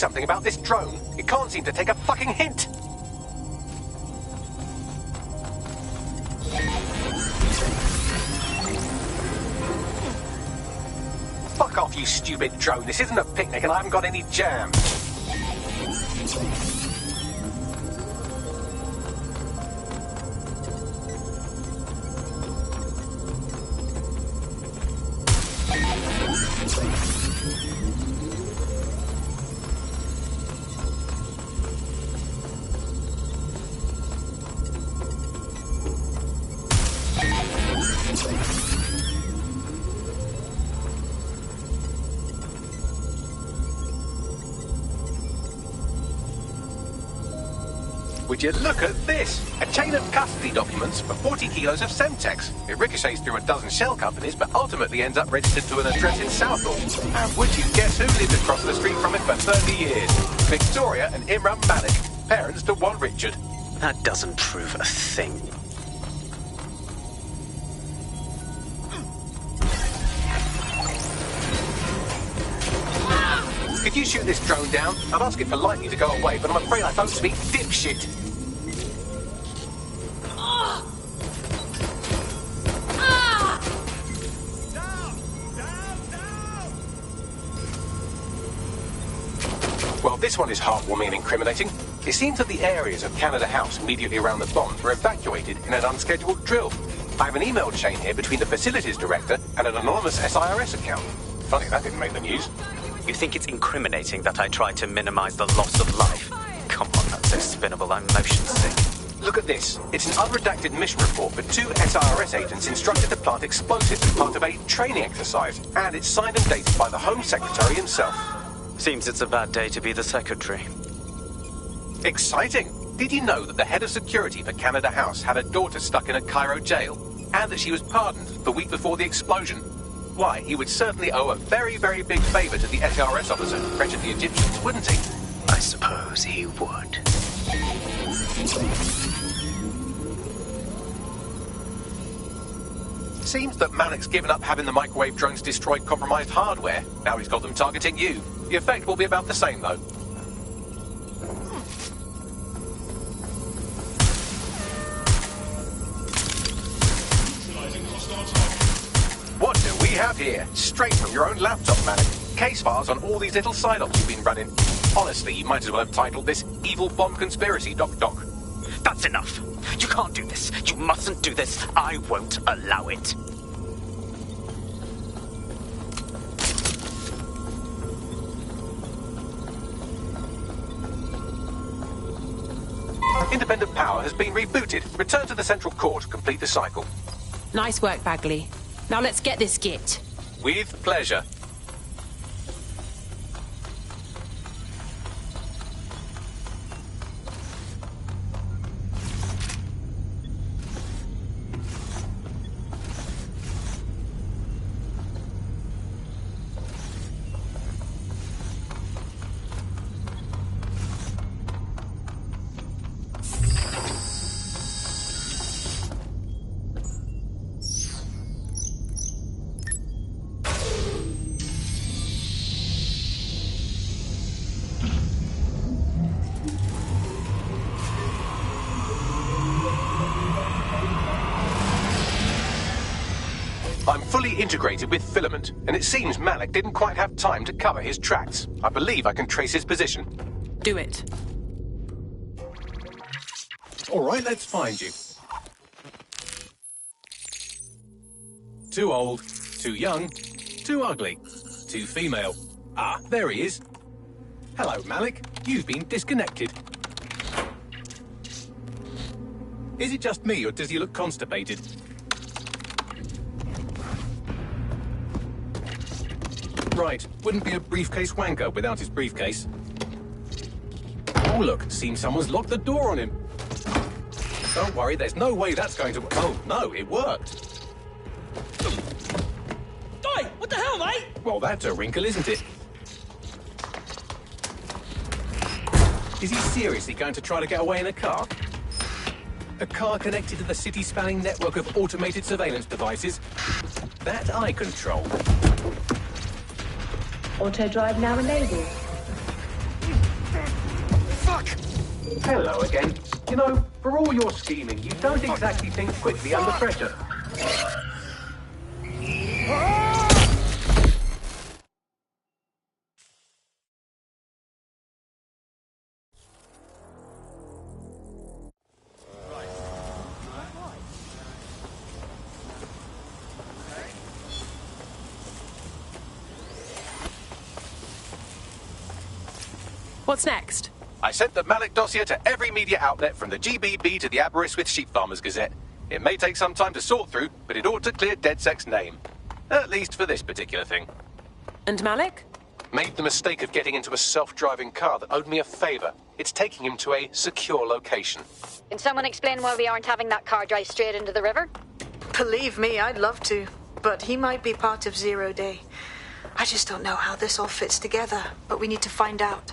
something about this drone. It can't seem to take a fucking hint. Fuck off, you stupid drone. This isn't a picnic and I haven't got any jam. Would you look at this? A chain of custody documents for 40 kilos of Semtex. It ricochets through a dozen shell companies, but ultimately ends up registered to an address in Southall. And would you guess who lived across the street from it for 30 years? Victoria and Imran Malik, parents to one Richard. That doesn't prove a thing. Could you shoot this drone down? I'd ask it politely to go away, but I'm afraid I don't speak dipshit. Well, this one is heartwarming and incriminating. It seems that the areas of Canada House immediately around the bombs were evacuated in an unscheduled drill. I have an email chain here between the facilities director and an anonymous SIRS account. Funny, that didn't make the news. You think it's incriminating that I tried to minimize the loss of life? Come on, that's so spinnable, I'm motion sick. Look at this. It's an unredacted mission report for 2 SIRS agents instructed to plant explosives as part of a training exercise, and it's signed and dated by the Home Secretary himself. Seems it's a bad day to be the secretary. Exciting! Did you know that the head of security for Canada House had a daughter stuck in a Cairo jail, and that she was pardoned the week before the explosion? Why, he would certainly owe a very, very big favour to the SRS officer who pressured the Egyptians, wouldn't he? I suppose he would. Seems that Malik's given up having the microwave drones destroy compromised hardware. Now he's got them targeting you. The effect will be about the same, though. What do we have here? Straight from your own laptop, Malik. Case files on all these little side ops you've been running. Honestly, you might as well have titled this Evil Bomb Conspiracy, Doc. That's enough. You can't do this. You mustn't do this. I won't allow it. Independent power has been rebooted. Return to the central core to complete the cycle. Nice work, Bagley. Now let's get this git. With pleasure. I'm fully integrated with Filament, and it seems Malik didn't quite have time to cover his tracks. I believe I can trace his position. Do it. All right, let's find you. Too old, too young, too ugly, too female. Ah, there he is. Hello, Malik. You've been disconnected. Is it just me, or does he look constipated? Right, wouldn't be a briefcase wanker without his briefcase. Oh look, seems someone's locked the door on him. Don't worry, there's no way that's going to... Oh, no, it worked. Oi, what the hell, mate? Well, that's a wrinkle, isn't it? Is he seriously going to try to get away in a car? A car connected to the city-spanning network of automated surveillance devices? That I control. Auto drive now enabled. fuck? Hello again. You know, for all your scheming, you don't exactly think quickly under pressure. What's next? I sent the Malik dossier to every media outlet from the GBB to the Aberystwyth Sheep Farmers Gazette. It may take some time to sort through, but it ought to clear DedSec's name. At least for this particular thing. And Malik? Made the mistake of getting into a self-driving car that owed me a favor. It's taking him to a secure location. Can someone explain why we aren't having that car drive straight into the river? Believe me, I'd love to. But he might be part of Zero Day. I just don't know how this all fits together, but we need to find out.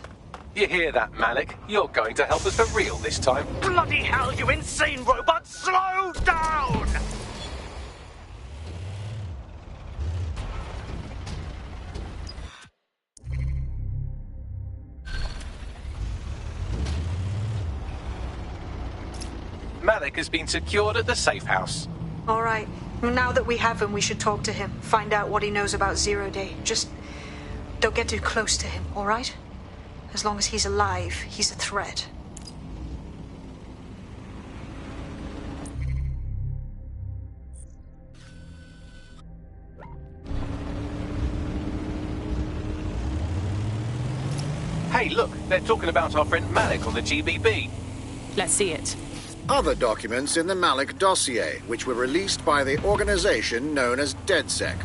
You hear that, Malik? You're going to help us for real this time. Bloody hell, you insane robot! Slow down! Malik has been secured at the safe house. All right. Now that we have him, we should talk to him. Find out what he knows about Zero Day. Just don't get too close to him, all right? As long as he's alive, he's a threat. Hey, look, they're talking about our friend Malik on the GBB. Let's see it. Other documents in the Malik dossier, which were released by the organization known as DedSec.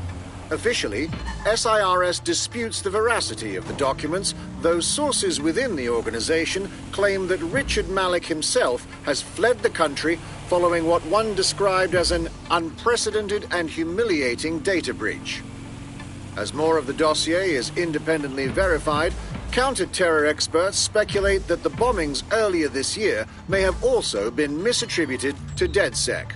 Officially, SIRS disputes the veracity of the documents, though sources within the organization claim that Richard Malik himself has fled the country following what one described as an unprecedented and humiliating data breach. As more of the dossier is independently verified, counter-terror experts speculate that the bombings earlier this year may have also been misattributed to DedSec.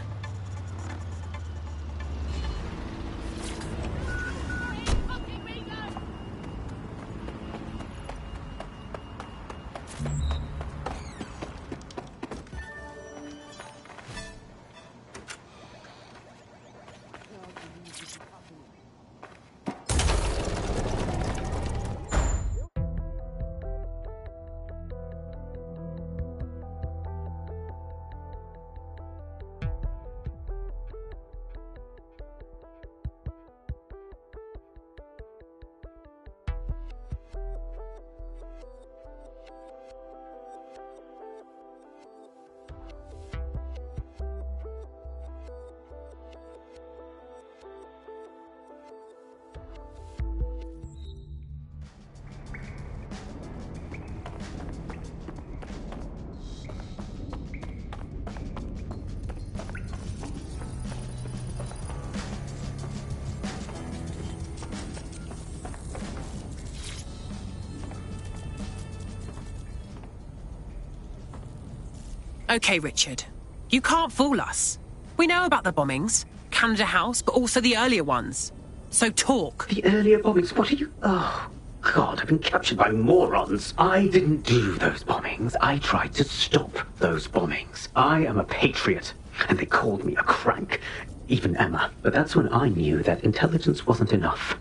Okay, Richard. You can't fool us. We know about the bombings. Canada House, but also the earlier ones. So talk. The earlier bombings? What are you... Oh, God, I've been captured by morons. I didn't do those bombings. I tried to stop those bombings. I am a patriot, and they called me a crank. Even Emma. But that's when I knew that intelligence wasn't enough.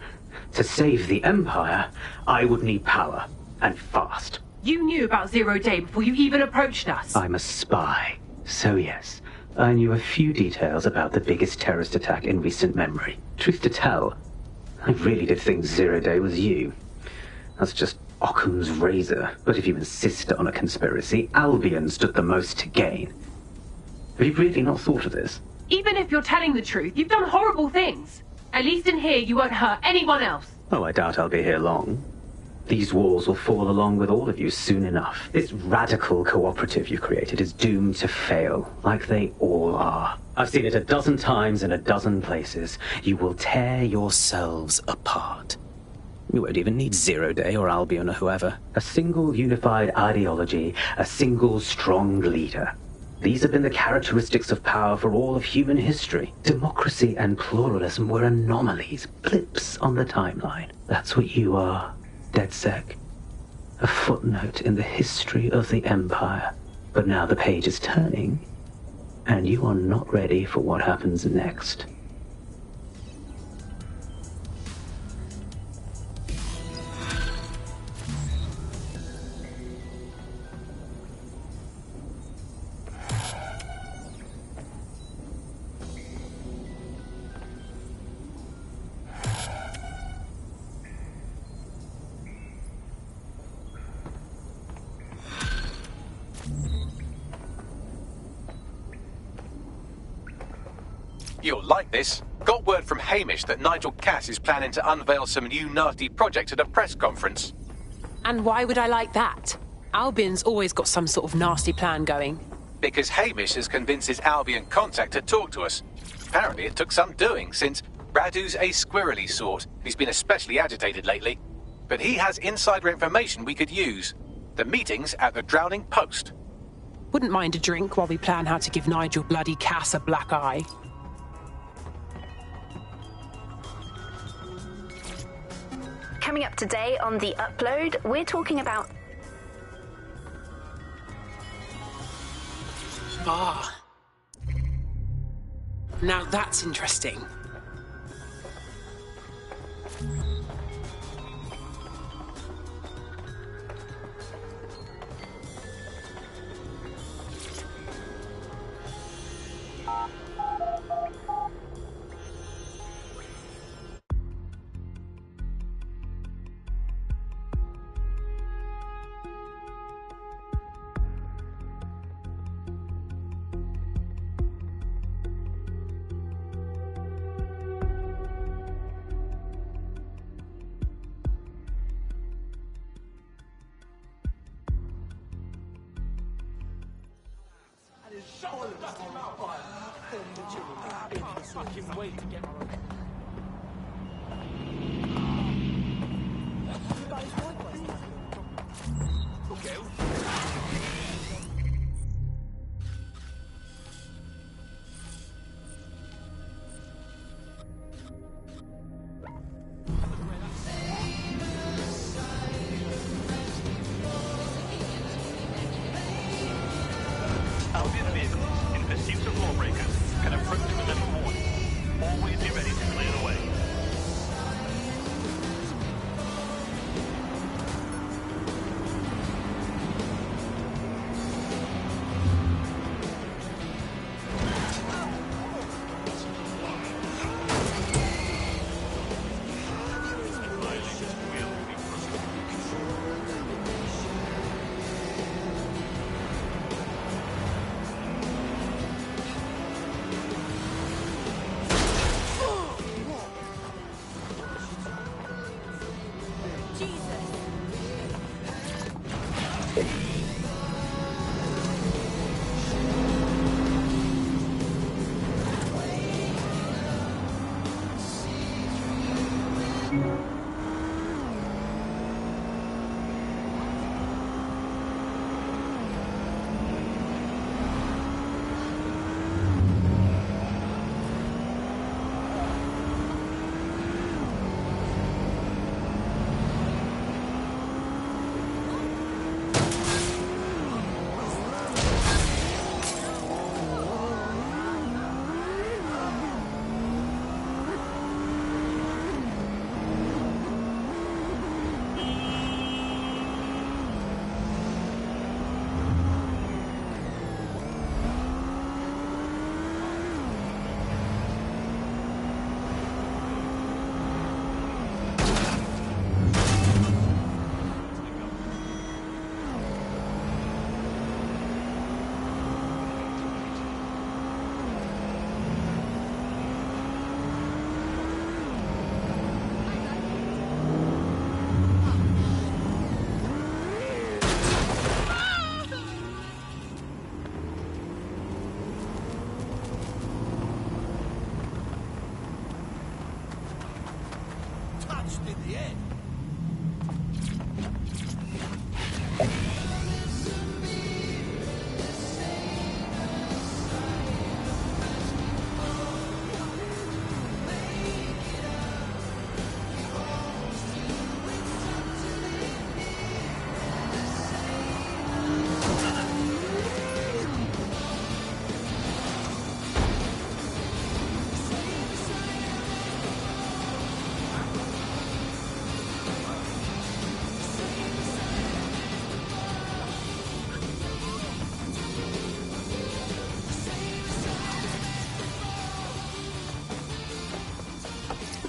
To save the Empire, I would need power, and fast. You knew about Zero Day before you even approached us. I'm a spy, so yes, I knew a few details about the biggest terrorist attack in recent memory. Truth to tell, I really did think Zero Day was you. That's just Occam's razor. But if you insist on a conspiracy, Albion stood the most to gain. Have you really not thought of this? Even if you're telling the truth, you've done horrible things. At least in here, you won't hurt anyone else. Oh, I doubt I'll be here long. These walls will fall along with all of you soon enough. This radical cooperative you created is doomed to fail, like they all are. I've seen it a dozen times in a dozen places. You will tear yourselves apart. You won't even need Zero Day or Albion or whoever. A single unified ideology, a single strong leader. These have been the characteristics of power for all of human history. Democracy and pluralism were anomalies, blips on the timeline. That's what you are. DedSec. A footnote in the history of the Empire. But now the page is turning, and you are not ready for what happens next. You'll like this. Got word from Hamish that Nigel Cass is planning to unveil some new nasty project at a press conference. And why would I like that? Albion's always got some sort of nasty plan going. Because Hamish has convinced his Albion contact to talk to us. Apparently it took some doing, since Radu's a squirrely sort. He's been especially agitated lately. But he has insider information we could use. The meeting's at the Drowning Post. Wouldn't mind a drink while we plan how to give Nigel bloody Cass a black eye. Coming up today on The Upload, we're talking about... Ah. Now that's interesting. Albion vehicles in pursuit of lawbreakers can approach with little warning. Always be ready to clear the way.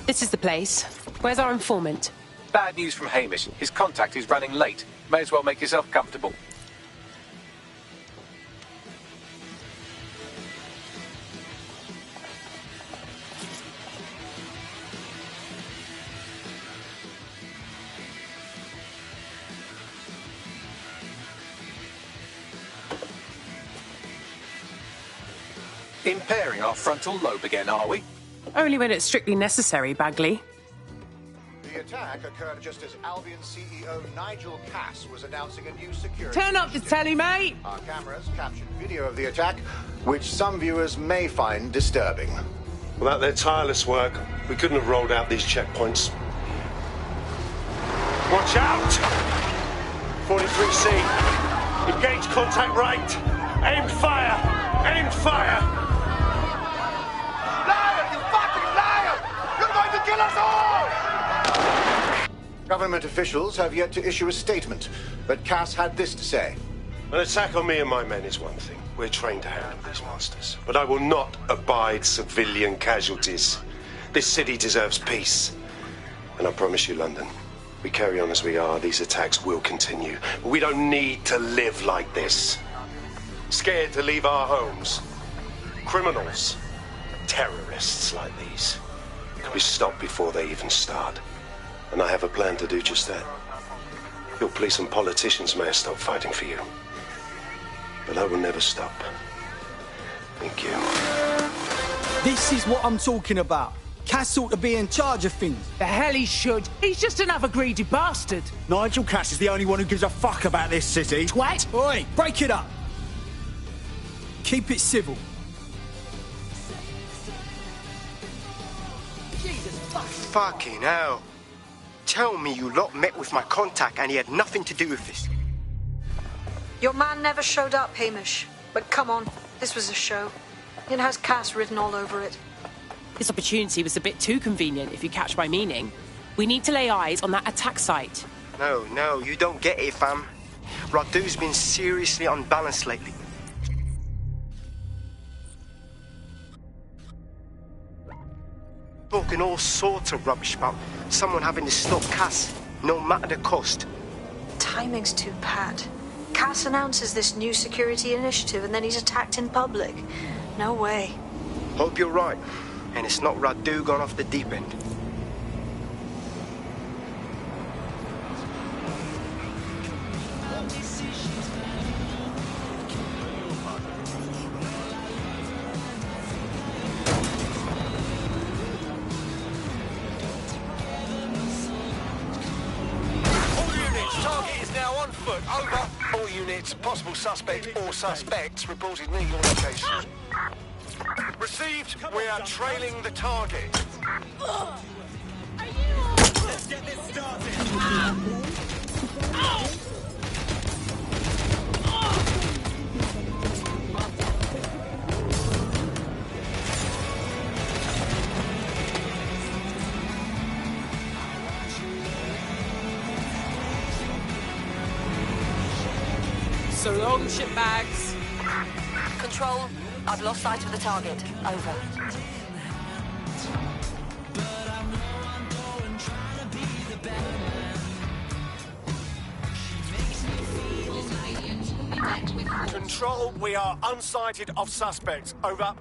This is the place. Where's our informant? Bad news from Hamish. His contact is running late. May as well make yourself comfortable. Impairing our frontal lobe again, are we? Only when it's strictly necessary, Bagley. The attack occurred just as Albion CEO Nigel Cass was announcing a new security. Turn up the telly, mate! Our cameras captured video of the attack, which some viewers may find disturbing. Without their tireless work, we couldn't have rolled out these checkpoints. Watch out! 43C. Engage contact right. Aimed fire. Aimed fire. Liar! You fucking liar! You're going to kill us all! Government officials have yet to issue a statement, but Cass had this to say. An attack on me and my men is one thing. We're trained to handle these monsters. But I will not abide civilian casualties. This city deserves peace. And I promise you, London, we carry on as we are, these attacks will continue. But we don't need to live like this. Scared to leave our homes. Criminals, terrorists like these, can be stopped before they even start. And I have a plan to do just that. Your police and politicians may have stopped fighting for you. But I will never stop. Thank you. This is what I'm talking about. Cass ought to be in charge of things. The hell he should. He's just another greedy bastard. Nigel Cass is the only one who gives a fuck about this city. Twat! Oi, break it up. Keep it civil. Fucking hell. Tell me you lot met with my contact and he had nothing to do with this. Your man never showed up, Hamish. But come on, this was a show. It has Cass written all over it. This opportunity was a bit too convenient, if you catch my meaning. We need to lay eyes on that attack site. No, you don't get it, fam. Radu's been seriously unbalanced lately. Talking all sorts of rubbish about someone having to stop Cass, no matter the cost. Timing's too pat. Cass announces this new security initiative and then he's attacked in public. No way. Hope you're right, and it's not Radu gone off the deep end. Over. All units, possible suspect or suspects reported near your location. Received. We are trailing the target. Let's get this started. So long, shitbags. Control, I've lost sight of the target. Over. Control, we are unsighted of suspects. Over.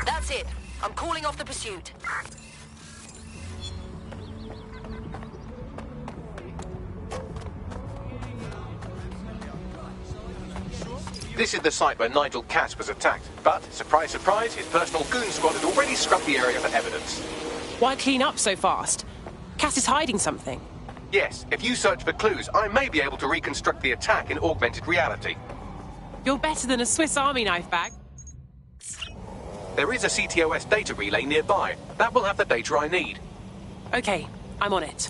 That's it. I'm calling off the pursuit. This is the site where Nigel Cass was attacked. But, surprise, surprise, his personal goon squad had already scrubbed the area for evidence. Why clean up so fast? Cass is hiding something. Yes, if you search for clues, I may be able to reconstruct the attack in augmented reality. You're better than a Swiss Army knife bag. There is a CTOS data relay nearby. That will have the data I need. Okay, I'm on it.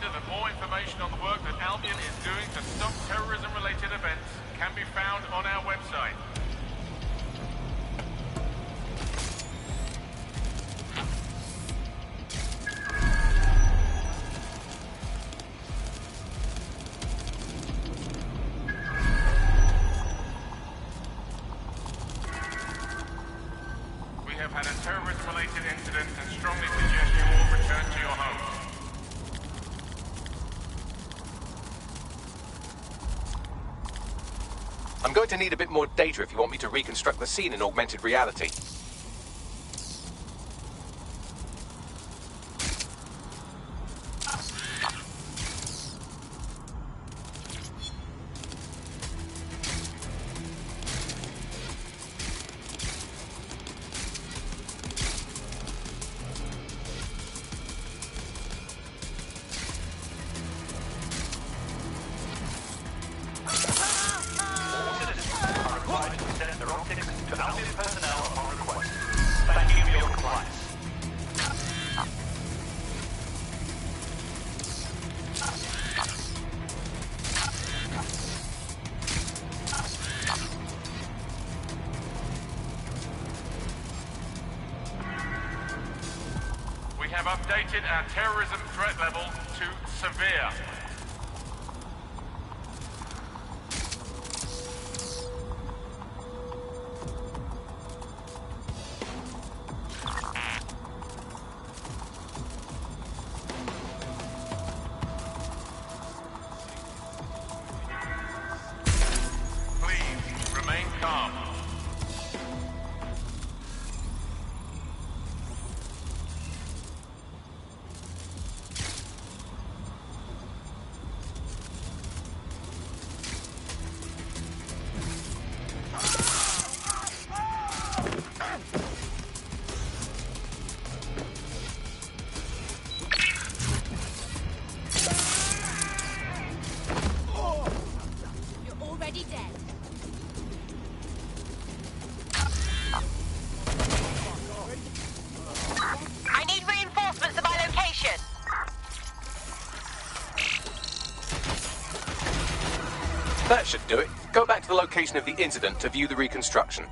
reminder that more information on the work that Albion is doing to stop terrorism-related events can be found on our website. We have had a terrorism-related incident and strongly suggest you all return to your homes. I'm going to need a bit more data if you want me to reconstruct the scene in augmented reality. Have updated our terrorism threat level to severe. Please remain calm. That should do it. Go back to the location of the incident to view the reconstruction.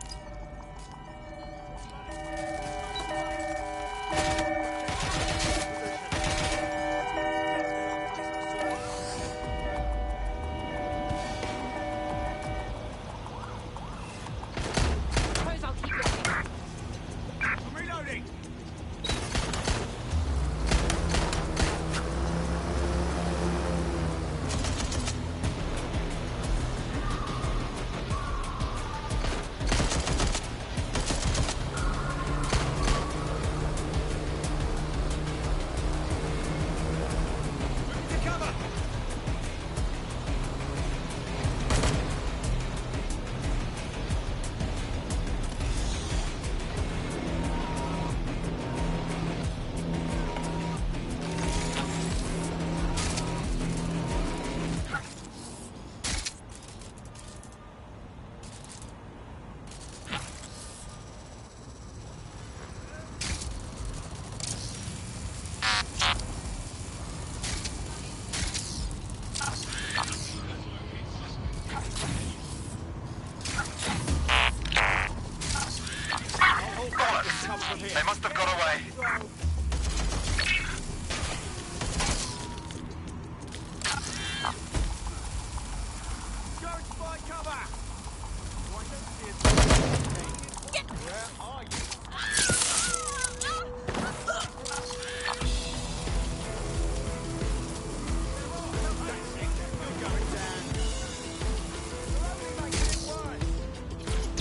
They must have got away.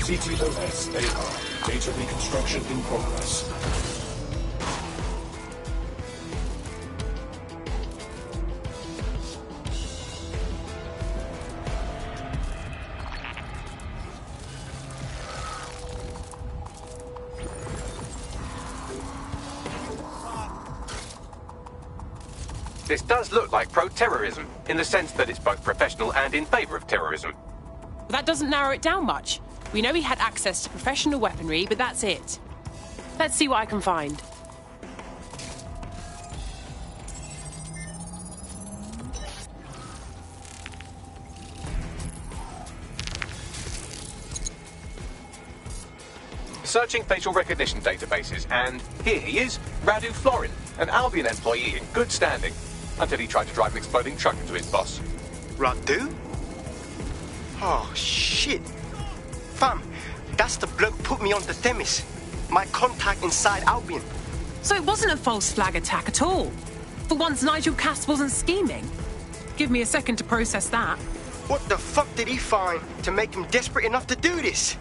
CTOS AR. Data reconstruction in progress. This does look like pro-terrorism, in the sense that it's both professional and in favor of terrorism. But that doesn't narrow it down much. We know he had access to professional weaponry, but that's it. Let's see what I can find. searching facial recognition databases, and here he is, Radu Florin, an Albion employee in good standing, until he tried to drive an exploding truck into his boss. Radu? Oh, shit. Fam, that's the bloke put me on the Themis. My contact inside Albion. So it wasn't a false flag attack at all. For once, Nigel Cass wasn't scheming. Give me a second to process that. What the fuck did he find to make him desperate enough to do this?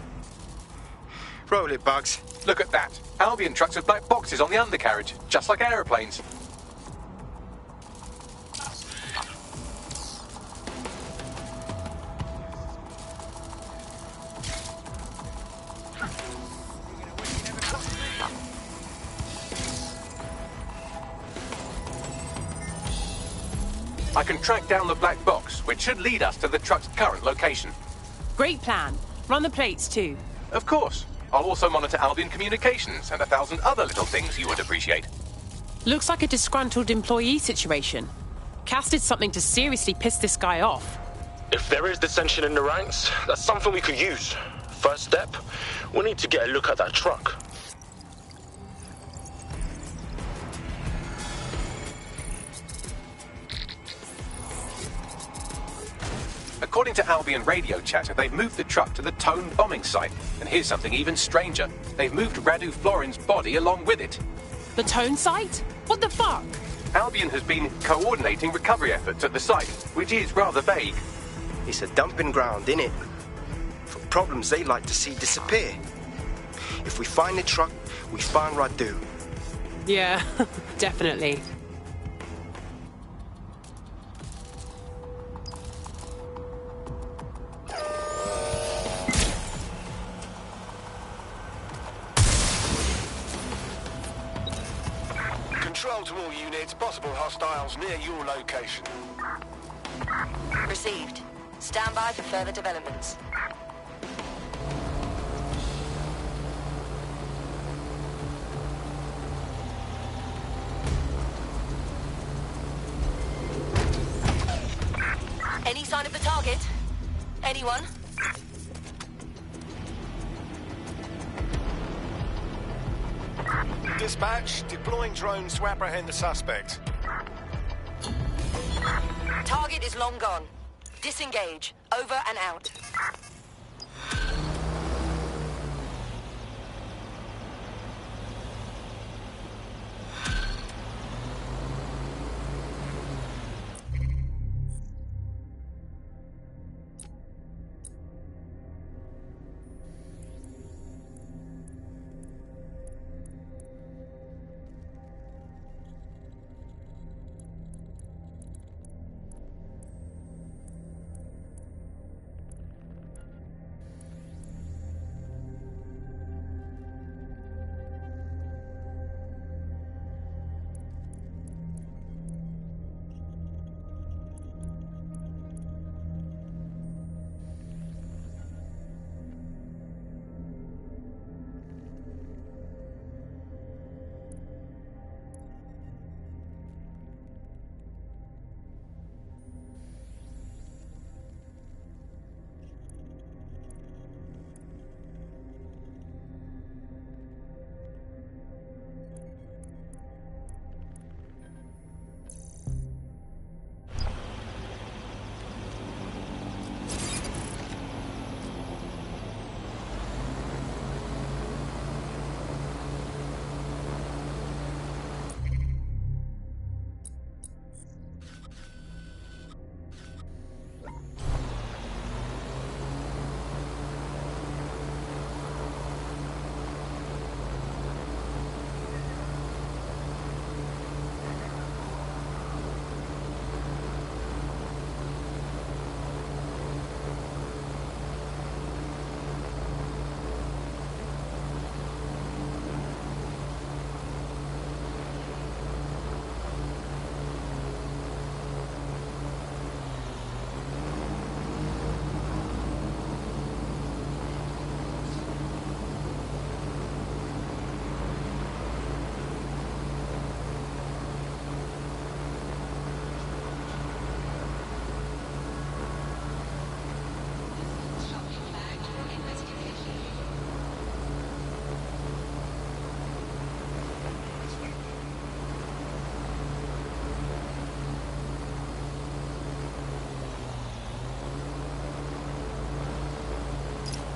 Roll it, Bugs. Look at that. Albion trucks with black boxes on the undercarriage, just like aeroplanes. I can track down the black box, which should lead us to the truck's current location. Great plan. Run the plates too. Of course. I'll also monitor Albion communications and 1,000 other little things you would appreciate. Looks like a disgruntled employee situation. Cass did something to seriously piss this guy off. If there is dissension in the ranks, that's something we could use. First step, we need to get a look at that truck. According to Albion radio chatter, they've moved the truck to the Tone bombing site. And here's something even stranger. They've moved Radu Florin's body along with it. The Tone site? What the fuck? Albion has been coordinating recovery efforts at the site, which is rather vague. It's a dumping ground, innit? For problems they like to see disappear. If we find the truck, we find Radu. Yeah, definitely. Control to all units, possible hostiles near your location. Received. Stand by for further developments. Any sign of the target? Anyone? Dispatch, deploying drones to apprehend the suspect. Target is long gone. Disengage. Over and out.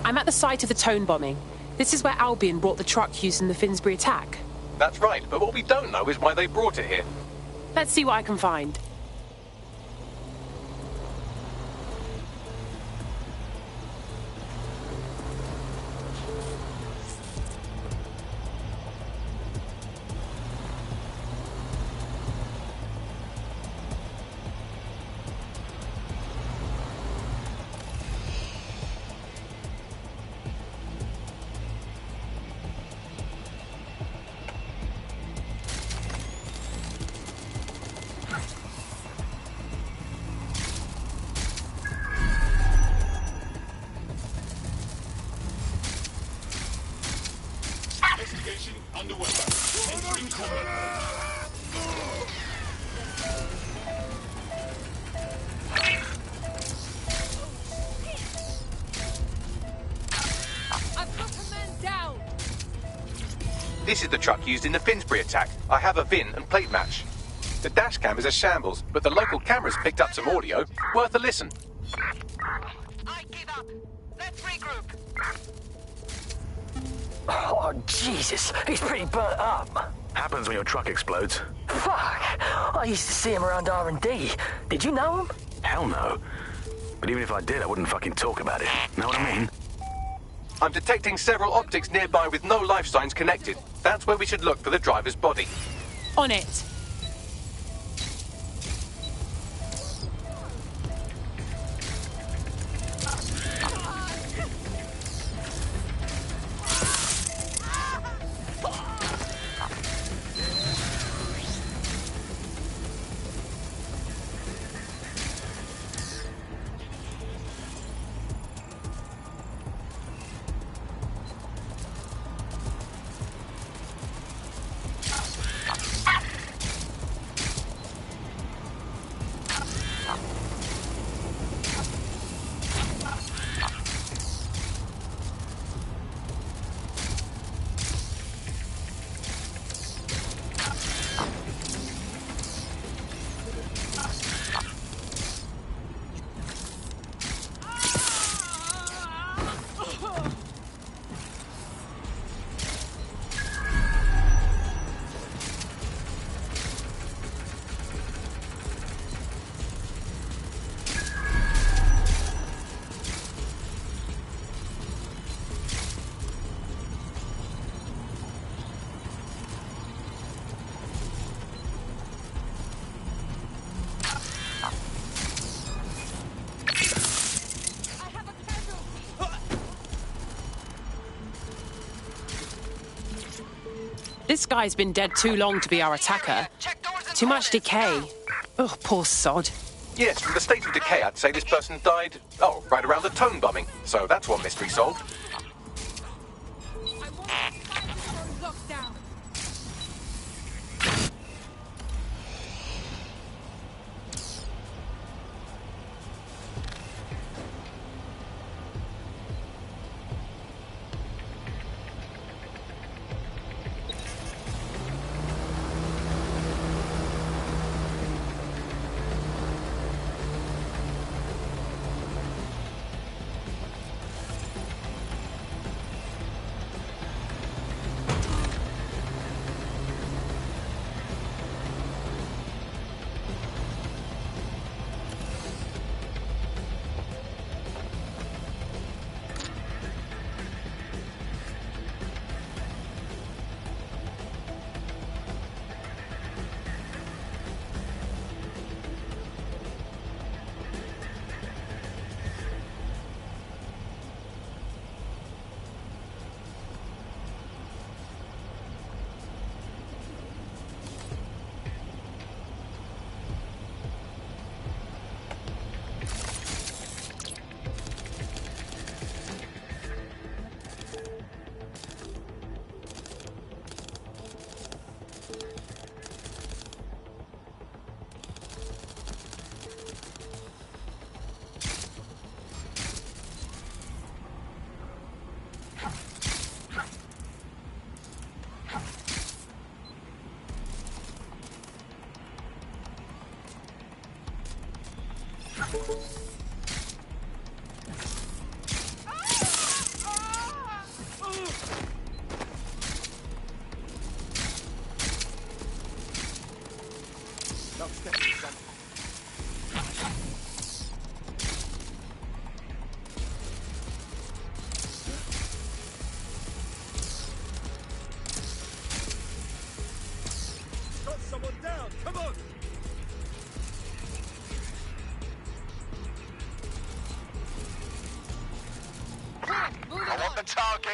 I'm at the site of the Tone bombing. This is where Albion brought the truck used in the Finsbury attack. That's right, but what we don't know is why they brought it here. Let's see what I can find. Investigation underway. Entering combat. I've got a man down! This is the truck used in the Finsbury attack. I have a VIN and plate match. The dash cam is a shambles, but the local cameras picked up some audio. Worth a listen. I give up. Let's regroup. Oh, Jesus. He's pretty burnt up. Happens when your truck explodes. Fuck. I used to see him around R&D. Did you know him? Hell no. But even if I did, I wouldn't fucking talk about it. Know what I mean? I'm detecting several optics nearby with no life signs connected. That's where we should look for the driver's body. On it. This guy's been dead too long to be our attacker. Too much decay. Oh, poor sod. Yes, from the state of decay, I'd say this person died, right around the Tone bombing. So that's one mystery solved.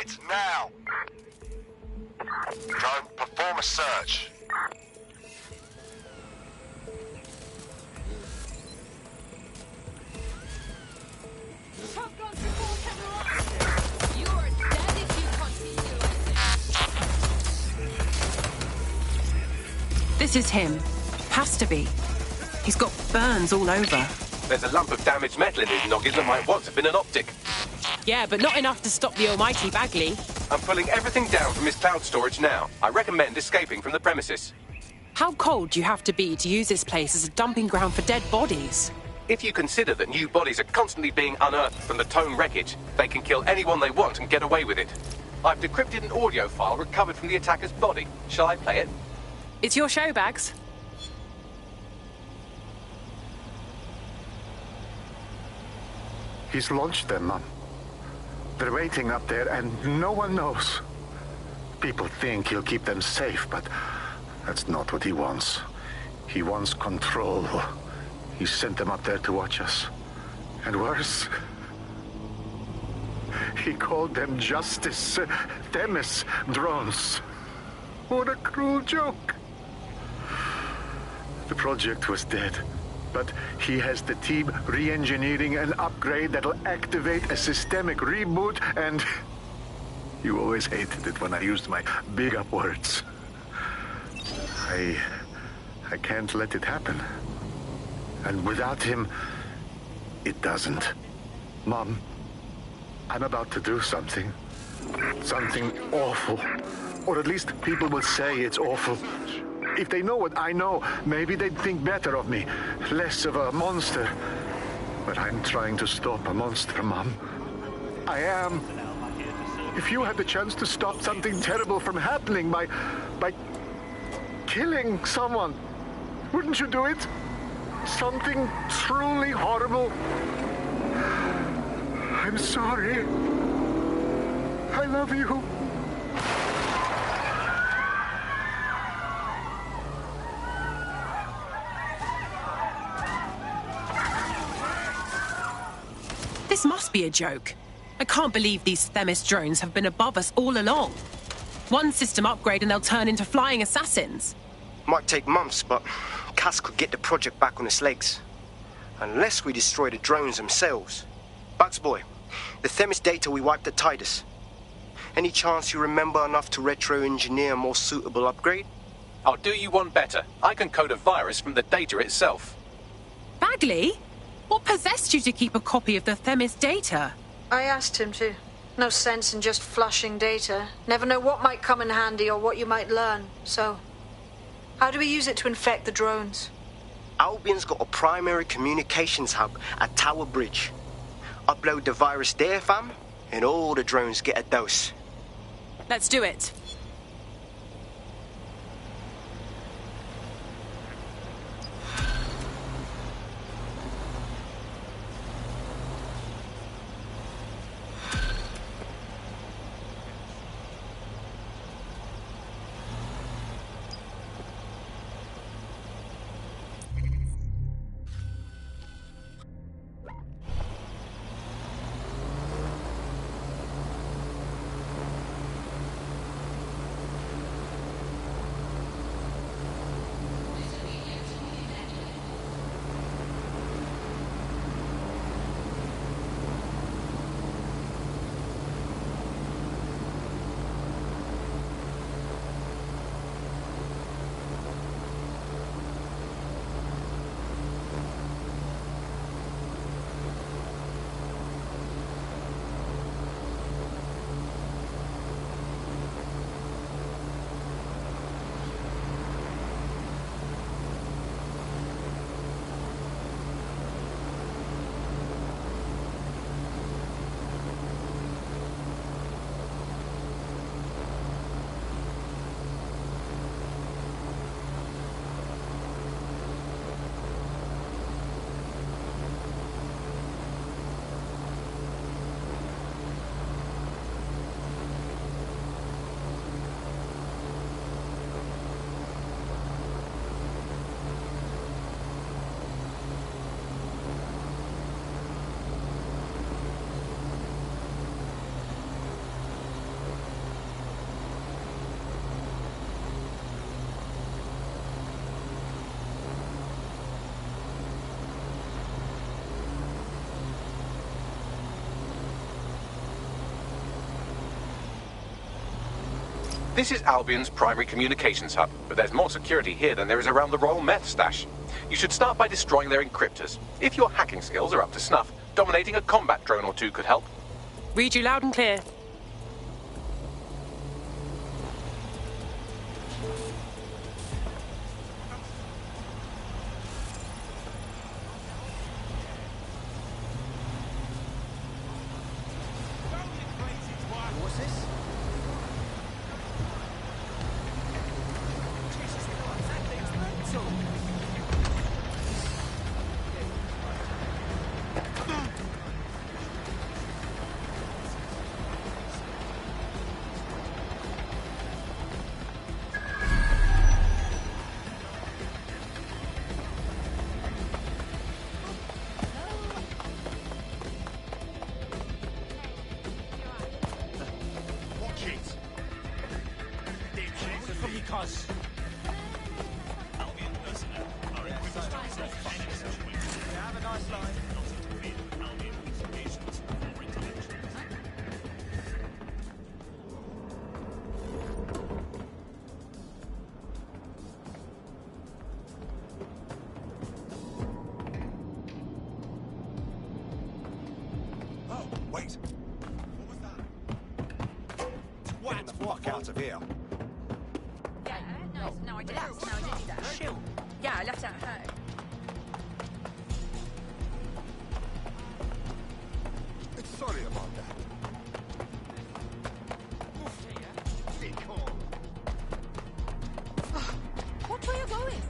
it now. Drone, perform a search. This is him. Has to be. He's got burns all over. There's a lump of damaged metal in his noggin that might once have been an optic. Yeah, but not enough to stop the almighty Bagley. I'm pulling everything down from his cloud storage now. I recommend escaping from the premises. How cold do you have to be to use this place as a dumping ground for dead bodies? If you consider that new bodies are constantly being unearthed from the Tone wreckage, they can kill anyone they want and get away with it. I've decrypted an audio file recovered from the attacker's body. Shall I play it? It's your show, Bags. He's launched them, Mum. They're waiting up there, and no one knows. People think he'll keep them safe, but that's not what he wants. He wants control. He sent them up there to watch us. And worse, he called them Justice, Themis drones. What a cruel joke. The project was dead, but he has the team re-engineering an upgrade that'll activate a systemic reboot, and you always hated it when I used my big up words. I can't let it happen. And without him, it doesn't. Mom, I'm about to do something. Something awful. Or at least people will say it's awful. If they know what I know, maybe they'd think better of me. Less of a monster. But I'm trying to stop a monster, Mom. I am. If you had the chance to stop something terrible from happening by killing someone, wouldn't you do it? Something truly horrible. I'm sorry. I love you. This must be a joke. I can't believe these Themis drones have been above us all along. One system upgrade and they'll turn into flying assassins. Might take months, but Cass could get the project back on its legs. Unless we destroy the drones themselves. Bugs boy, the Themis data we wiped at Titus. Any chance you remember enough to retro-engineer a more suitable upgrade? I'll do you one better. I can code a virus from the data itself. Bagley? What possessed you to keep a copy of the Themis data? I asked him to. No sense in just flushing data. Never know what might come in handy or what you might learn. So, how do we use it to infect the drones? Albion's got a primary communications hub at Tower Bridge. Upload the virus there, fam, and all the drones get a dose. Let's do it. This is Albion's primary communications hub, but there's more security here than there is around the Royal Meth stash. You should start by destroying their encryptors. If your hacking skills are up to snuff, dominating a combat drone or two could help. Read you loud and clear. Wait. What was that? Get the fuck out of here. Yeah, no, I didn't. No, I didn't do that. Shoot. Yeah, I left it at home. Sorry about that. Be calm. Watch where you're going.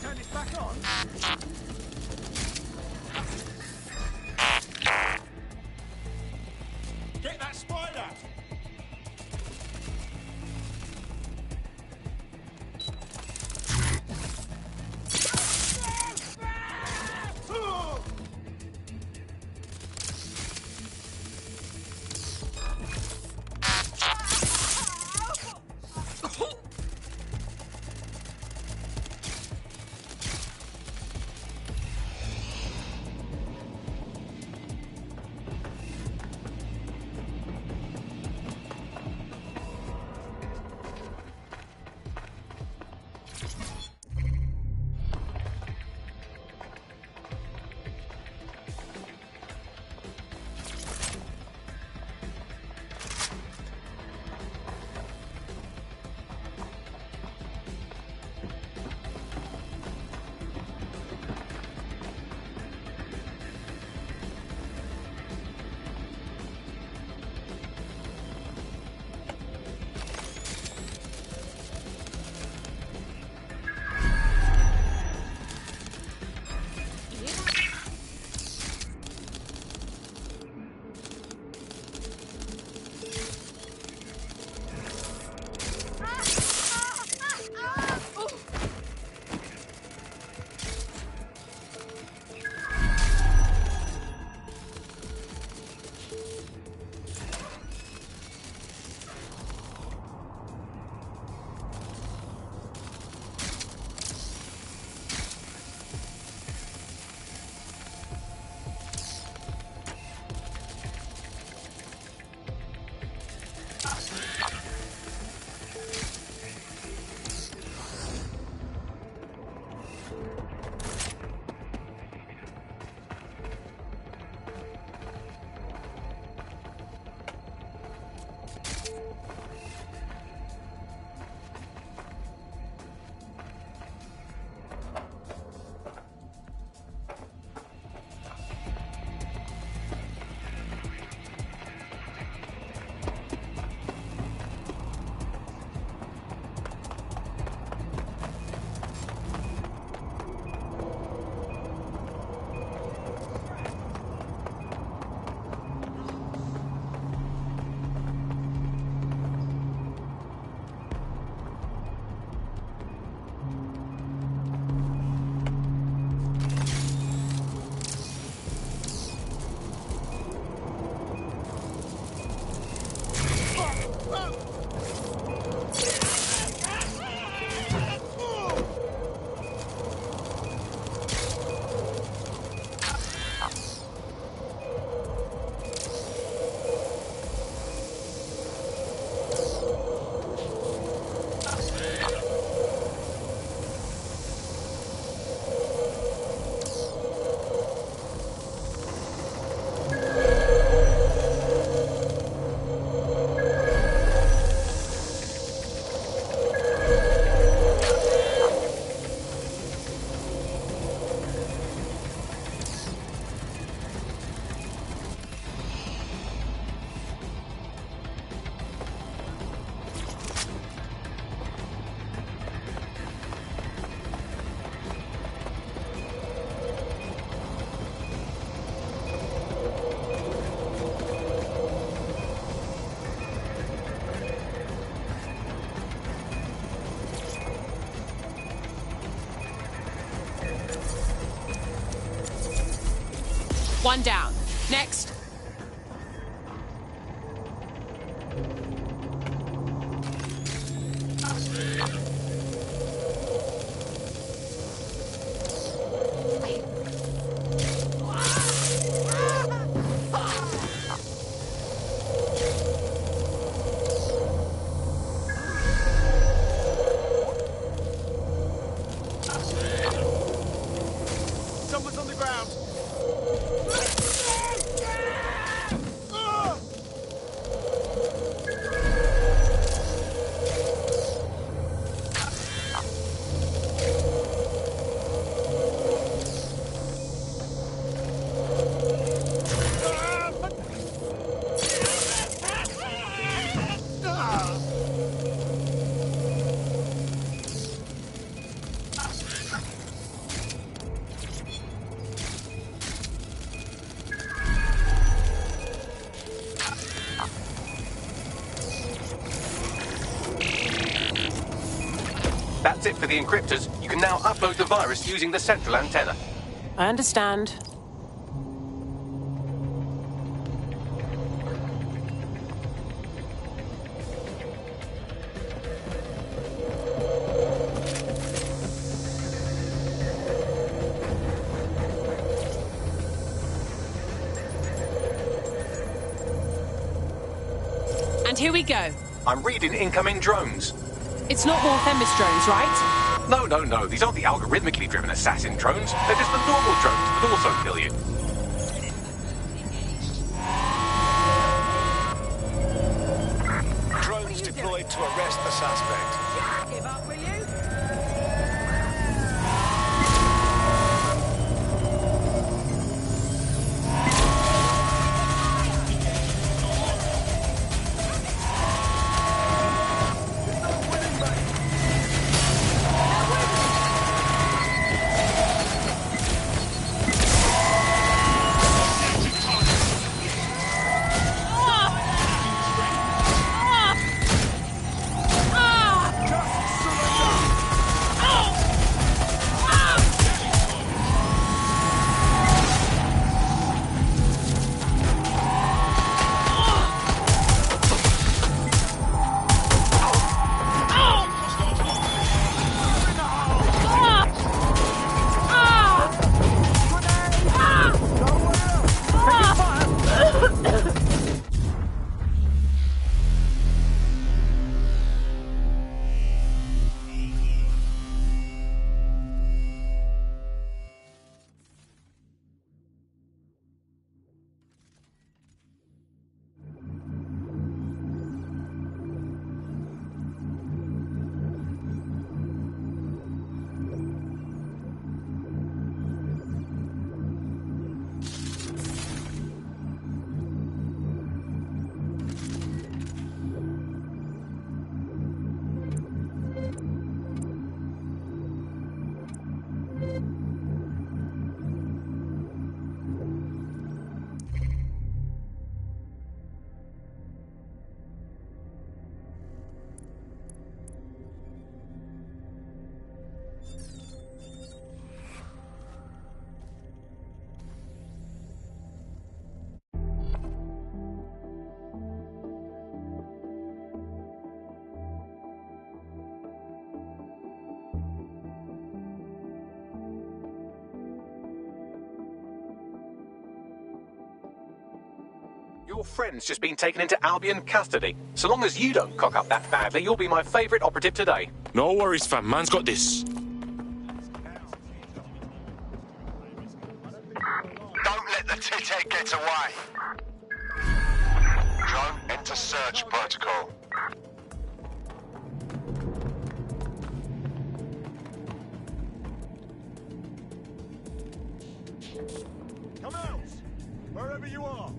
Turn this back on. Get that spider! One down. Next. Someone's on the ground. That's it for the encryptors. You can now upload the virus using the central antenna. I understand. And here we go. I'm reading incoming drones. It's not more Themis drones, right? No. These aren't the algorithmically driven assassin drones. They're just the normal drones that also kill you. Drones deployed to arrest the suspect. Give up, will you? Your friend's just been taken into Albion custody. So long as you don't cock up that badly, you'll be my favourite operative today. No worries, fam. Man's got this. Don't let the tithead get away. Drone, enter search protocol. Come out! Wherever you are.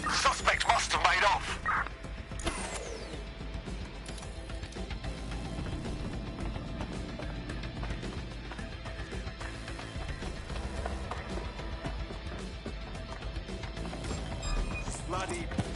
Suspect must have made off. bloody...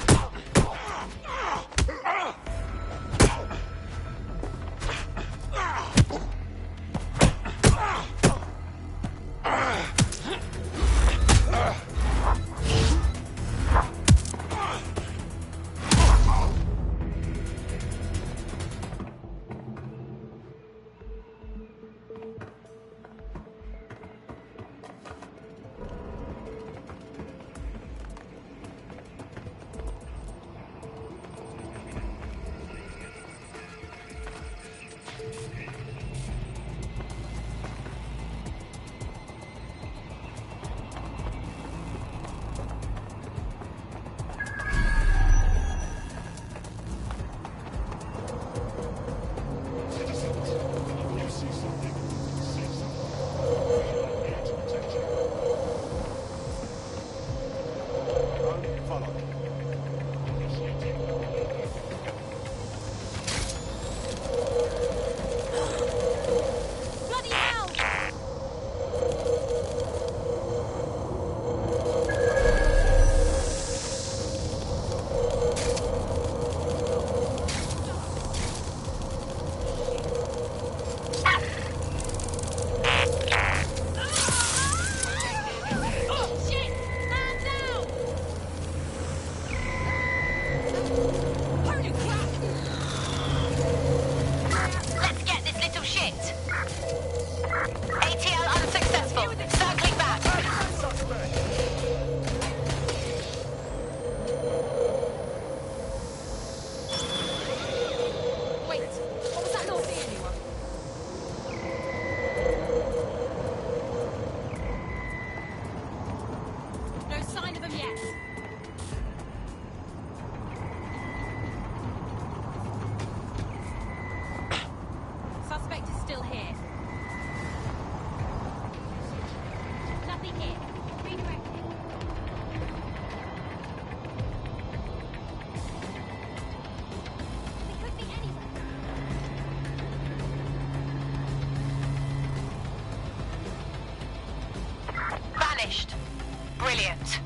Brilliant.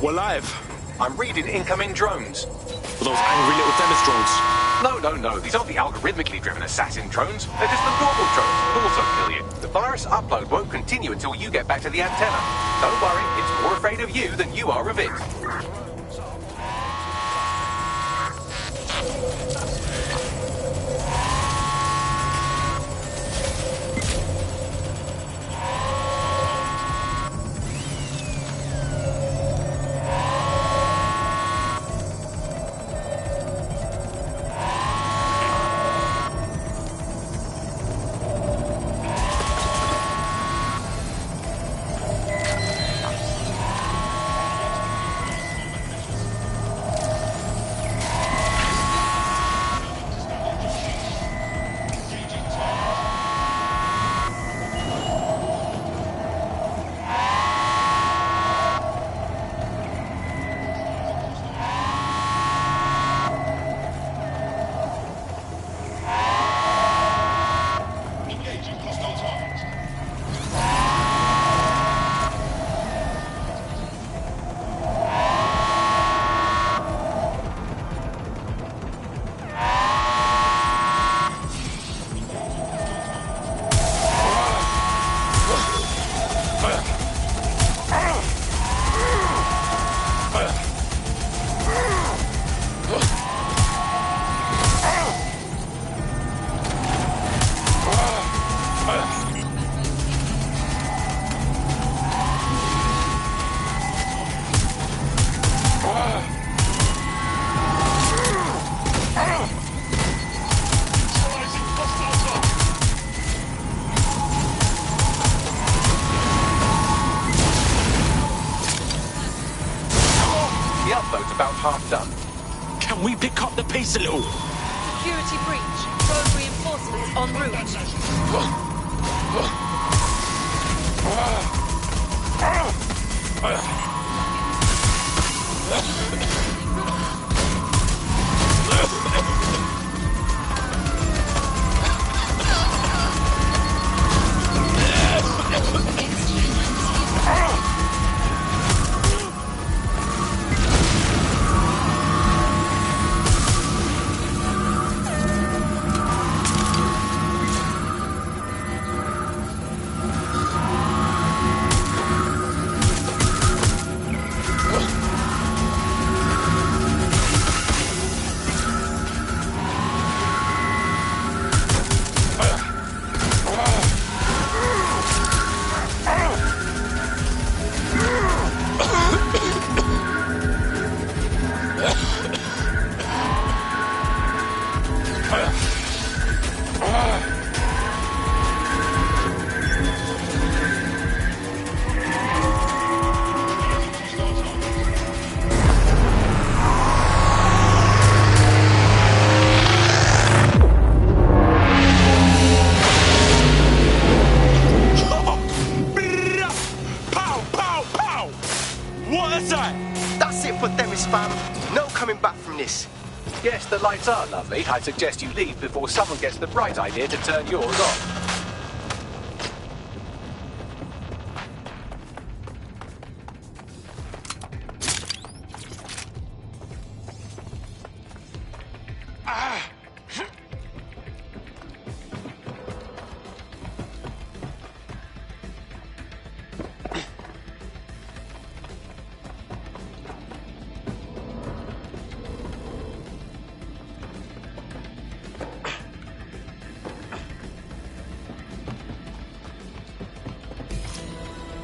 We're live. I'm reading incoming drones. For those angry little Themis drones. No. These aren't the algorithmically driven assassin drones. They're just the normal drones that also kill you. The virus upload won't continue until you get back to the antenna. Don't worry, it's more afraid of you than you are of it. Half done. Can we pick up the pace a little? Security breach. Drone reinforcements en route. Yes, the lights are lovely. I suggest you leave before someone gets the bright idea to turn yours off.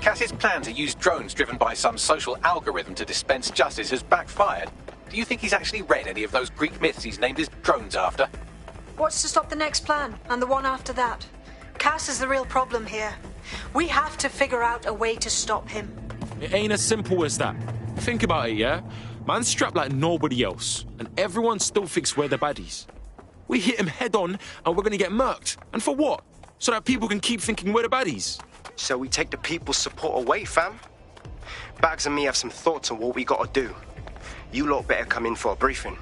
Cass's plan to use drones driven by some social algorithm to dispense justice has backfired. Do you think he's actually read any of those Greek myths he's named his drones after? What's to stop the next plan, and the one after that? Cass is the real problem here. We have to figure out a way to stop him. It ain't as simple as that. Think about it, yeah? Man's strapped like nobody else, and everyone still thinks we're the baddies. We hit him head on, and we're gonna get murked. And for what? So that people can keep thinking we're the baddies. So we take the people's support away, fam? Bags and me have some thoughts on what we gotta do. You lot better come in for a briefing.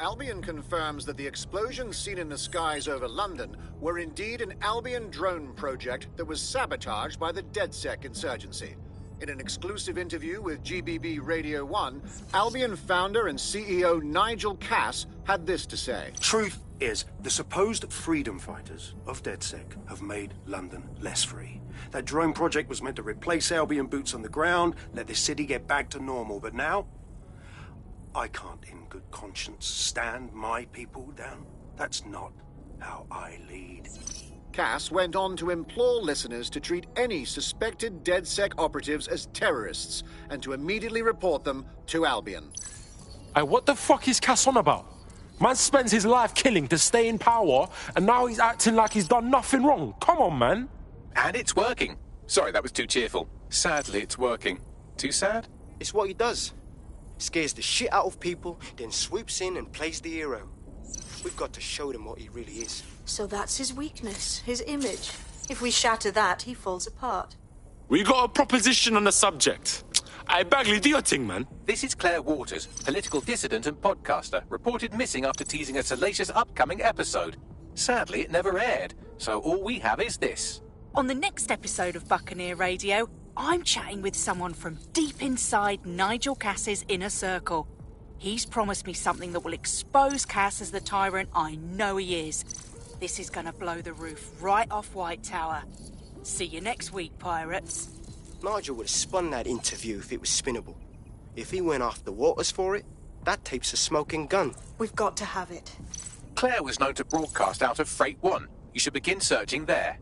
Albion confirms that the explosions seen in the skies over London were indeed an Albion drone project that was sabotaged by the DedSec insurgency. In an exclusive interview with GBB Radio 1, Albion founder and CEO Nigel Cass had this to say. Truth is, the supposed freedom fighters of DedSec have made London less free. That drone project was meant to replace Albion boots on the ground, let the city get back to normal, but now I can't in good conscience stand my people down. That's not how I lead. Cass went on to implore listeners to treat any suspected DedSec operatives as terrorists and to immediately report them to Albion. Hey, what the fuck is Cass on about? Man spends his life killing to stay in power, and now he's acting like he's done nothing wrong. Come on, man. And it's working. Sorry, that was too cheerful. Sadly, it's working. Too sad? It's what he does. Scares the shit out of people, then swoops in and plays the hero. We've got to show them what he really is. So that's his weakness, his image. If we shatter that, he falls apart. We got a proposition on the subject. Hey, Bagley, do your thing, man. This is Claire Waters, political dissident and podcaster, reported missing after teasing a salacious upcoming episode. Sadly, it never aired, so all we have is this. On the next episode of Buccaneer Radio, I'm chatting with someone from deep inside Nigel Cass's inner circle. He's promised me something that will expose Cass as the tyrant I know he is. This is gonna blow the roof right off White Tower. See you next week, pirates. Nigel would have spun that interview if it was spinnable. If he went after Waters for it, that tape's a smoking gun. We've got to have it. Claire was known to broadcast out of Freight 1. You should begin searching there.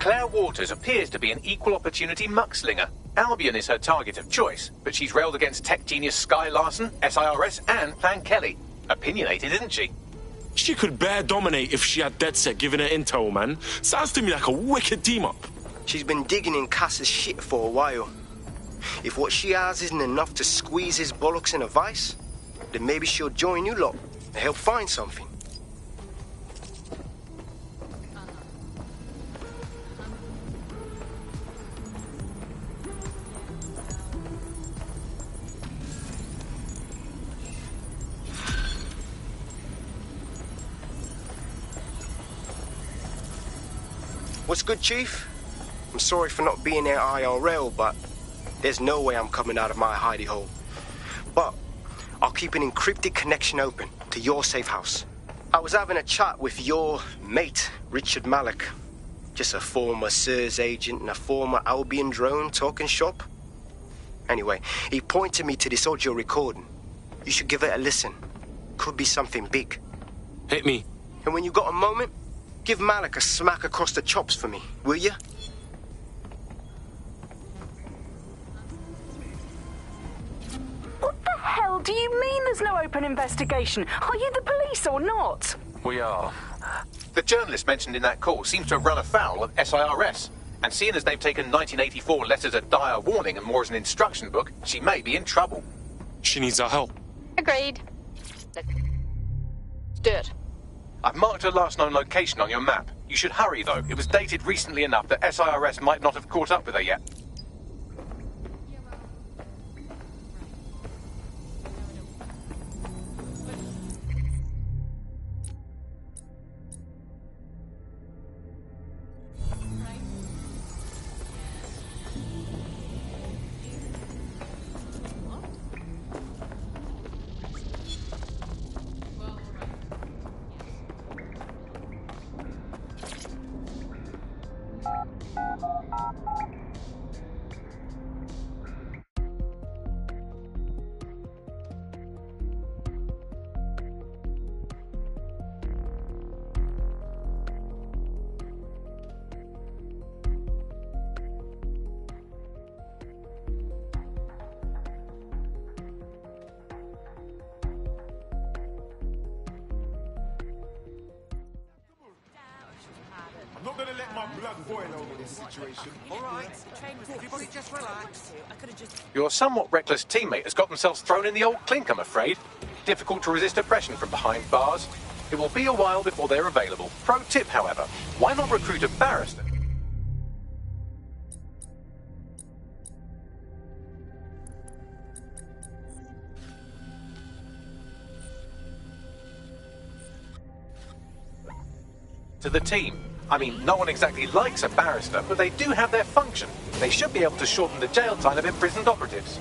Claire Waters appears to be an equal opportunity muckslinger. Albion is her target of choice, but she's railed against tech genius Sky Larson, SIRS, and Plan Kelly. Opinionated, isn't she? She could bear dominate if she had DedSec giving her intel, man. Sounds to me like a wicked team-up. She's been digging in Cass's shit for a while. If what she has isn't enough to squeeze his bollocks in a vice, then maybe she'll join you lot and help find something. What's good, Chief? I'm sorry for not being there IRL, but there's no way I'm coming out of my hidey hole. But I'll keep an encrypted connection open to your safe house. I was having a chat with your mate, Richard Malik. Just a former SIRS agent and a former Albion drone talking shop. Anyway, he pointed me to this audio recording. You should give it a listen. Could be something big. Hit me. And when you got a moment, give Malik a smack across the chops for me, will you? What the hell do you mean there's no open investigation? Are you the police or not? We are. The journalist mentioned in that call seems to have run afoul of SIRS. And seeing as they've taken 1984 letters of dire warning and more as an instruction book, she may be in trouble. She needs our help. Agreed. Let's do it. I've marked her last known location on your map. You should hurry, though. It was dated recently enough that SIRS might not have caught up with her yet. I'm not gonna let my blood boil over this situation. All right, everybody just relax. Your somewhat reckless teammate has got themselves thrown in the old clink, I'm afraid. Difficult to resist oppression from behind bars. It will be a while before they're available. Pro tip, however, why not recruit a barrister? to the team. I mean, no one exactly likes a barrister, but they do have their function. They should be able to shorten the jail time of imprisoned operatives.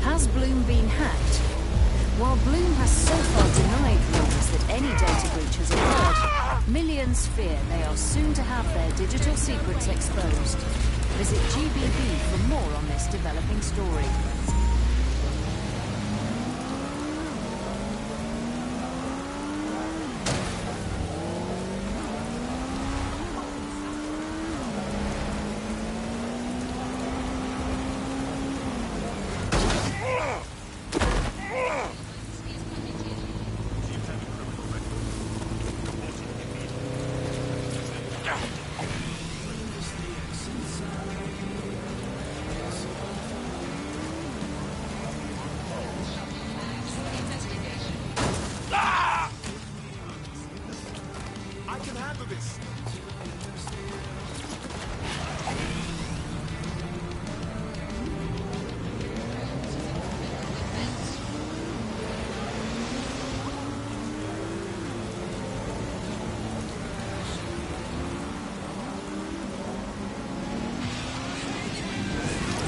Has Bloom been hacked? While Bloom has so far denied rumours that any data breach has occurred, millions fear they are soon to have their digital secrets exposed. Visit GBB for more on this developing story.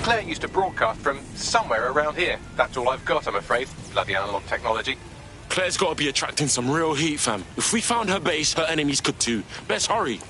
Claire used to broadcast from somewhere around here. That's all I've got, I'm afraid. Bloody analog technology. Claire's got to be attracting some real heat, fam. If we found her base, her enemies could too. Best hurry.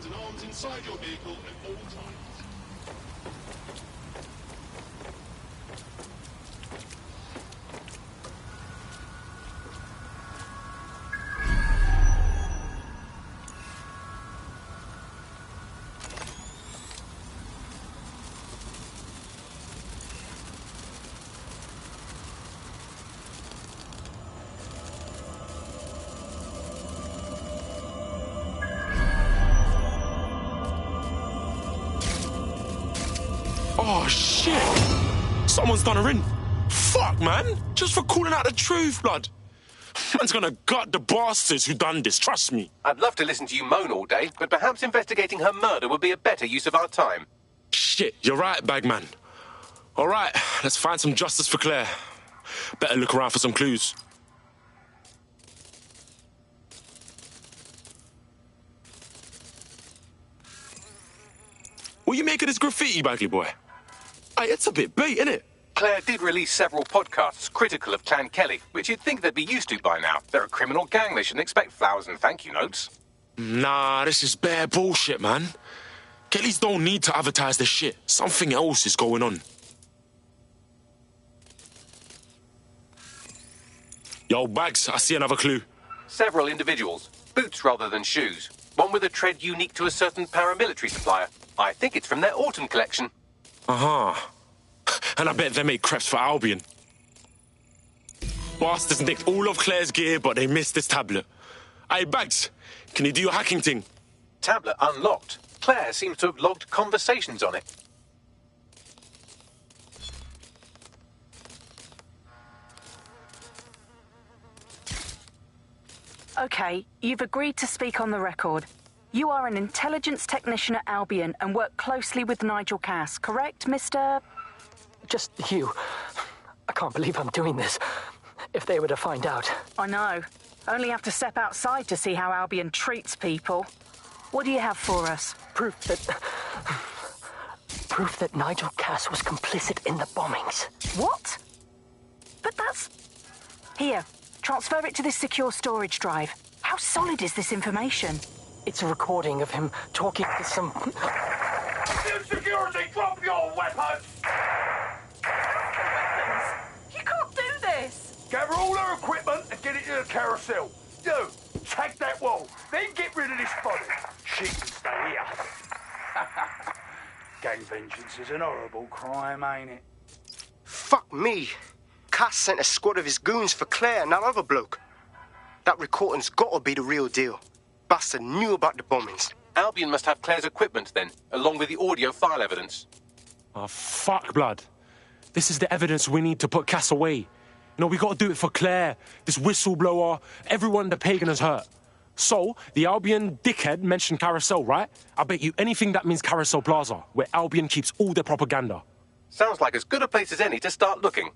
and arms inside your vehicle at all times. Oh, shit! Someone's done her in. Fuck, man! Just for calling out the truth, blood. Man's gonna gut the bastards who done this, trust me. I'd love to listen to you moan all day, but perhaps investigating her murder would be a better use of our time. Shit, you're right, Bagman. All right, let's find some justice for Claire. Better look around for some clues. What you make of this graffiti, Bagley boy? Hey, it's a bit bait, innit? Claire did release several podcasts critical of Clan Kelly, which you'd think they'd be used to by now. They're a criminal gang. They shouldn't expect flowers and thank you notes. Nah, this is bare bullshit, man. Kellys don't need to advertise their shit. Something else is going on. Yo, Bags, I see another clue. Several individuals. Boots rather than shoes. One with a tread unique to a certain paramilitary supplier. I think it's from their autumn collection. Uh-huh. And I bet they make crepes for Albion. Bastards nicked all of Claire's gear, but they missed this tablet. Hey, Bags, can you do your hacking thing? Tablet unlocked. Claire seems to have logged conversations on it. Okay, you've agreed to speak on the record. You are an intelligence technician at Albion and work closely with Nigel Cass, correct, Mr...? Just you. I can't believe I'm doing this. If they were to find out. I know. Only have to step outside to see how Albion treats people. What do you have for us? Proof that Nigel Cass was complicit in the bombings. What? But that's... Here, transfer it to this secure storage drive. How solid is this information? It's a recording of him talking to some... Security, drop your weapons! You can't do this! Gather all her equipment and get it to the carousel. You, tag that wall, then get rid of this body. She can stay here. Gang vengeance is an horrible crime, ain't it? Fuck me. Cass sent a squad of his goons for Claire and that other bloke. That recording's gotta be the real deal. Bastard knew about the bombings. Albion must have Claire's equipment then, along with the audio file evidence. Oh, fuck, blood. This is the evidence we need to put Cass away. You know, we gotta do it for Claire, this whistleblower, everyone the pagan has hurt. So, the Albion dickhead mentioned Carousel, right? I bet you anything that means Carousel Plaza, where Albion keeps all their propaganda. Sounds like as good a place as any to start looking.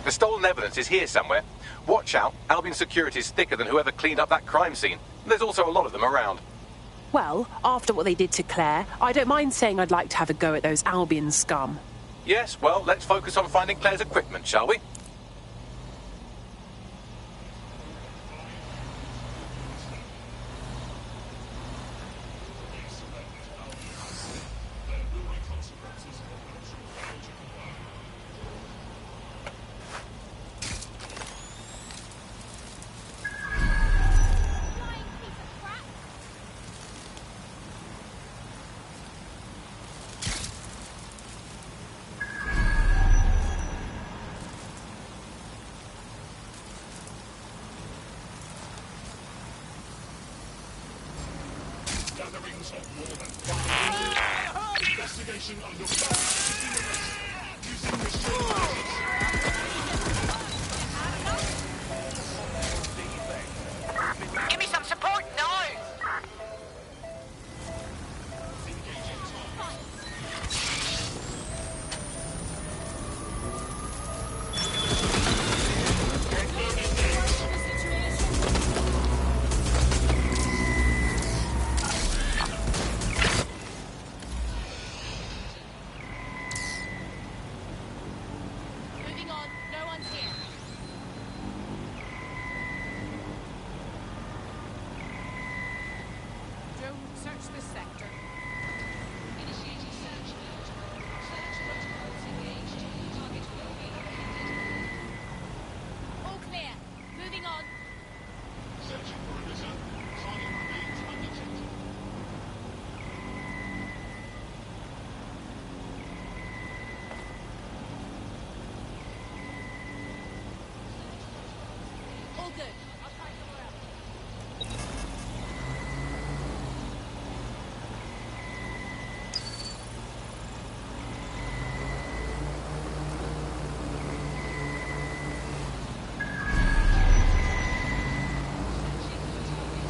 The stolen evidence is here somewhere. Watch out, Albion security is thicker than whoever cleaned up that crime scene. There's also a lot of them around. Well, after what they did to Claire, I don't mind saying I'd like to have a go at those Albion scum. Yes, well, let's focus on finding Claire's equipment, shall we? Investigation under using machine. Give me some support now! Moving on, no one's here. Joe, search this sector. Initiating search. Search protocols engaged. Target will be located. All clear. Moving on. Searching for a result. Target remains undetected. All good. I'll try somewhere else.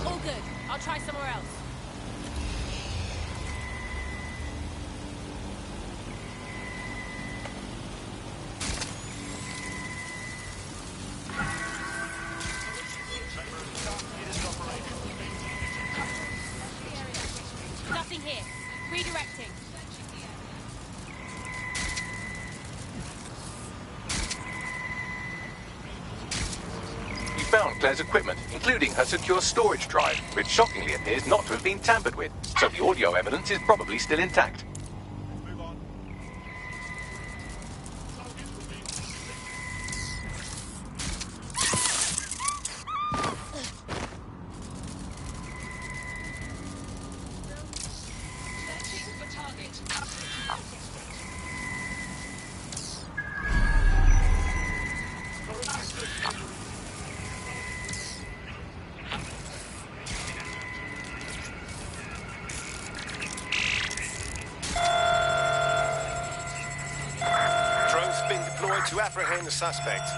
All good. I'll try somewhere else. Nothing here. Redirecting. You found Claire's equipment, including her secure storage drive, which shockingly appears not to have been tampered with, so the audio evidence is probably still intact. Drone's been deployed to apprehend the suspect.